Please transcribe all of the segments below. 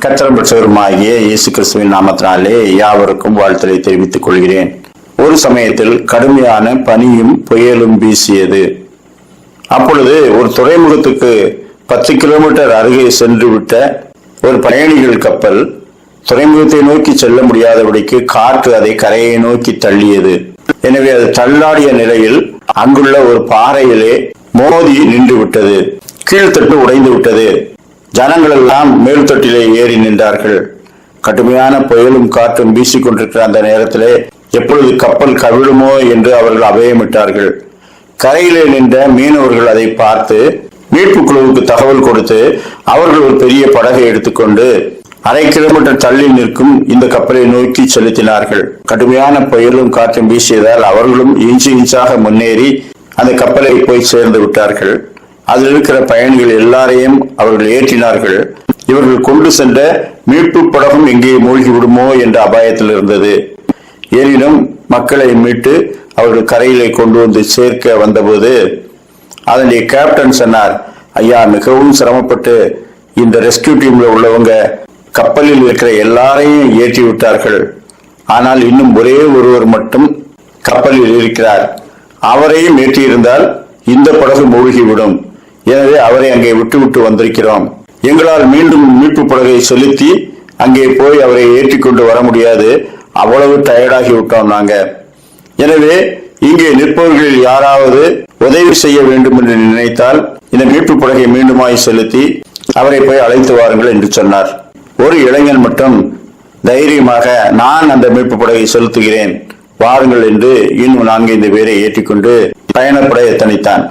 கர்த்தரும் பெற்றவருமாகிய இயேசு கிறிஸ்துவின் நாமத்தினாலே யாவருக்கும் வாழ்த்தலை தெரிவித்துக் கொள்கிறேன். ஒரு சமயத்தில் கடுமையான பனியும் புயலும் வீசியது. அப்பொழுது ஒரு துறைமுகத்துக்கு 10 கிலோமீட்டர் அருகே சென்று விட்ட ஒரு பயணிகள் கப்பல் துறைமுகத்தை நோக்கி செல்ல முடியாதபடிக்கு காற்று அதை கரையை நோக்கி தள்ளியது. எனவே அது தள்ளாடிய நிலையில் அங்குள்ள ஒரு பாறையிலே மோதி நின்று விட்டது. கீழ்த்தட்டு உடைந்து விட்டது. ஜனங்கள் எல்லாம் மேல்தட்டிலே ஏறி நின்றார்கள். கடுமையான புயலும் காற்றும் வீசிக்கொண்டிருக்கிற அந்த நேரத்திலே எப்பொழுது கப்பல் கவிழுமோ என்று அவர்கள் அபயமிட்டார்கள். கரையிலே நின்ற மீனவர்கள் அதை பார்த்து மீட்பு குழுவுக்கு தகவல் கொடுத்து அவர்கள் ஒரு பெரிய படகை எடுத்துக்கொண்டு 1/2 கிலோமீட்டர் தள்ளி நிற்கும் இந்த கப்பலை நோக்கி செலுத்தினார்கள். கடுமையான புயலும் காற்றும் வீசியதால் அவர்களும் இன்ச்சாக முன்னேறி அந்த கப்பலை போய் சேர்ந்து விட்டார்கள். அதில் இருக்கிற பயணிகள் எல்லாரையும் அவர்கள் ஏற்றினார்கள். இவர்கள் கொண்டு சென்ற மீட்பு படகும் எங்கே மூழ்கி விடுமோ என்ற அபாயத்தில் இருந்தது. எனினும் மக்களை மீட்டு அவர்கள் கரையிலே கொண்டு வந்து சேர்க்க வந்தபோது அதனுடைய கேப்டன் சொன்னார், ஐயா, மிகவும் சிரமப்பட்டு இந்த ரெஸ்கியூ டீம்ல உள்ளவங்க கப்பலில் இருக்கிற எல்லாரையும் ஏற்றி விட்டார்கள். ஆனால் இன்னும் ஒரே ஒருவர் மட்டும் கப்பலில் இருக்கிறார். அவரையும் ஏற்றியிருந்தால் இந்த படகு மூழ்கிவிடும். எனவே அவரை அங்கே விட்டு வந்திருக்கிறோம். எங்களால் மீண்டும் மீட்பு படகை செலுத்தி அங்கே போய் அவரை ஏற்றி கொண்டு வர முடியாது. அவ்வளவு டயர்டாகி விட்டோம் நாங்க. எனவே இங்கே நிற்பவர்களில் யாராவது உதவி செய்ய வேண்டும் என்று நினைத்தால் இந்த மீட்பு படகை மீண்டுமாய் செலுத்தி அவரை போய் அழைத்து வாருங்கள் என்று சொன்னார். ஒரு இளைஞன் மட்டும் தைரியமாக, நான் அந்த மீட்பு படகை செலுத்துகிறேன், வாருங்கள் என்று இன்னும் 4-5 பேரை ஏற்றிக்கொண்டு பயணப்பட எத்தனித்தான்.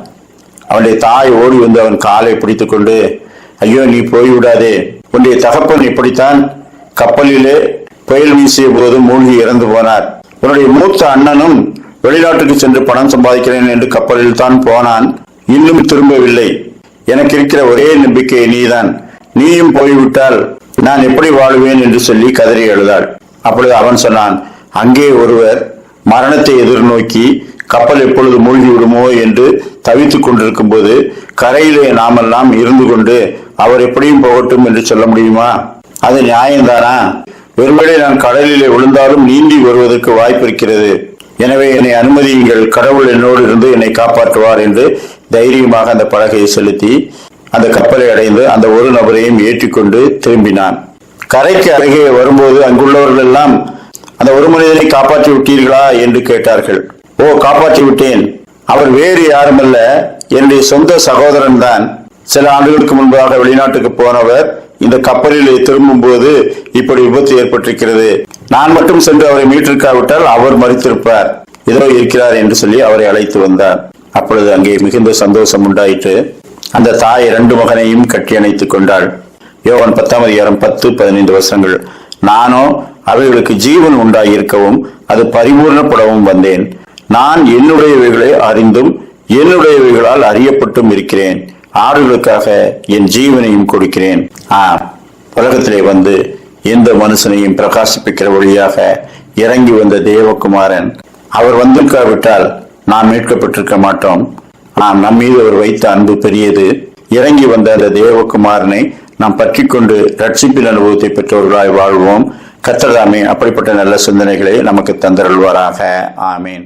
அவனுடைய தாய் ஓடி வந்து அவன் காலை பிடித்துக் கொண்டு, ஐயோ, நீ போய்விடாதே, உன்னுடைய தகப்பன் இப்படித்தான் கப்பலிலே புயல் வீசிய போது மூழ்கி இறந்து போனார். உன்னுடைய மூத்த அண்ணனும் வெளிநாட்டுக்கு சென்று பணம் சம்பாதிக்கிறேன் என்று கப்பலில் தான் போனான், இன்னும் திரும்பவில்லை. எனக்கு இருக்கிற ஒரே நம்பிக்கை நீதான். நீயும் போய்விட்டால் நான் எப்படி வாழுவேன் என்று சொல்லி கதறி எழுதாள். அப்பொழுது அவன் சொன்னான், அங்கே ஒருவர் மரணத்தை எதிர்நோக்கி கப்பல் எப்பொழுது மூழ்கி விடுமோ என்று தவித்துக் கொண்டிருக்கும் போது கரையிலே நாமெல்லாம் இருந்து கொண்டு அவர் எப்படியும் போகட்டும் என்று சொல்ல முடியுமா? அது நியாயம்தானா? ஒருவேளை நான் கடலிலே விழுந்தாலும் நீந்தி வருவதற்கு வாய்ப்பு இருக்கிறது. எனவே என்னை அனுமதியுங்கள், கடவுள் என்னோடு இருந்து என்னை காப்பாற்றுவார் என்று தைரியமாக அந்த படகை செலுத்தி அந்த கப்பலை அடைந்து அந்த ஒரு நபரையும் ஏற்றிக்கொண்டு திரும்பினான். கரைக்கு அருகே வரும்போது அங்குள்ளவர்கள் எல்லாம், அந்த ஒரு மனிதனை காப்பாற்றி விட்டீர்களா என்று கேட்டார்கள். ஓ, காப்பாற்றி விட்டேன். அவர் வேறு யாருமல்ல, என்னுடைய சொந்த சகோதரன் தான். சில ஆண்டுகளுக்கு முன்பாக வெளிநாட்டுக்கு போனவர் இந்த கப்பலில் திரும்பும் போது இப்படி விபத்து ஏற்பட்டிருக்கிறது. நான் மட்டும் சென்று அவரை மீட்டிருக்காவிட்டால் அவர் மறித்திருப்பார். இதோ இருக்கிறார் என்று சொல்லி அவரை அழைத்து வந்தார். அப்பொழுது அங்கே மிகுந்த சந்தோஷம் உண்டாயிற்று. அந்த தாய் 2 மகனையும் கட்டி அணைத்துக் கொண்டாள். யோவான் 10:10-15 நானோ அவைகளுக்கு ஜீவன் உண்டாயிருக்கவும் அது பரிபூர்ணப்படவும் வந்தேன். நான் என்னுடையவைகளை அறிந்தும் என்னுடையவைகளால் அறியப்பட்டும் இருக்கிறேன். ஆடுகளுக்காக என் ஜீவனையும் கொடுக்கிறேன். உலகத்திலே வந்து எந்த மனுஷனையும் பிரகாசிப்பிக்கிற வழியாக இறங்கி வந்த தேவகுமாரன் அவர் வந்திருக்காவிட்டால் நாம் மீட்கப்பட்டிருக்க மாட்டோம். நாம் நம்மீது அவர் வைத்த அன்பு பெரியது. இறங்கி வந்த அந்த தேவகுமாரனை நாம் பற்றி கொண்டு ரட்சிப்பின் அனுபவத்தை பெற்றவர்களாய் வாழ்வோம். கர்த்தர் தாமே அப்படிப்பட்ட நல்ல சிந்தனைகளை நமக்கு தந்தருள்வாராக. ஆமேன்.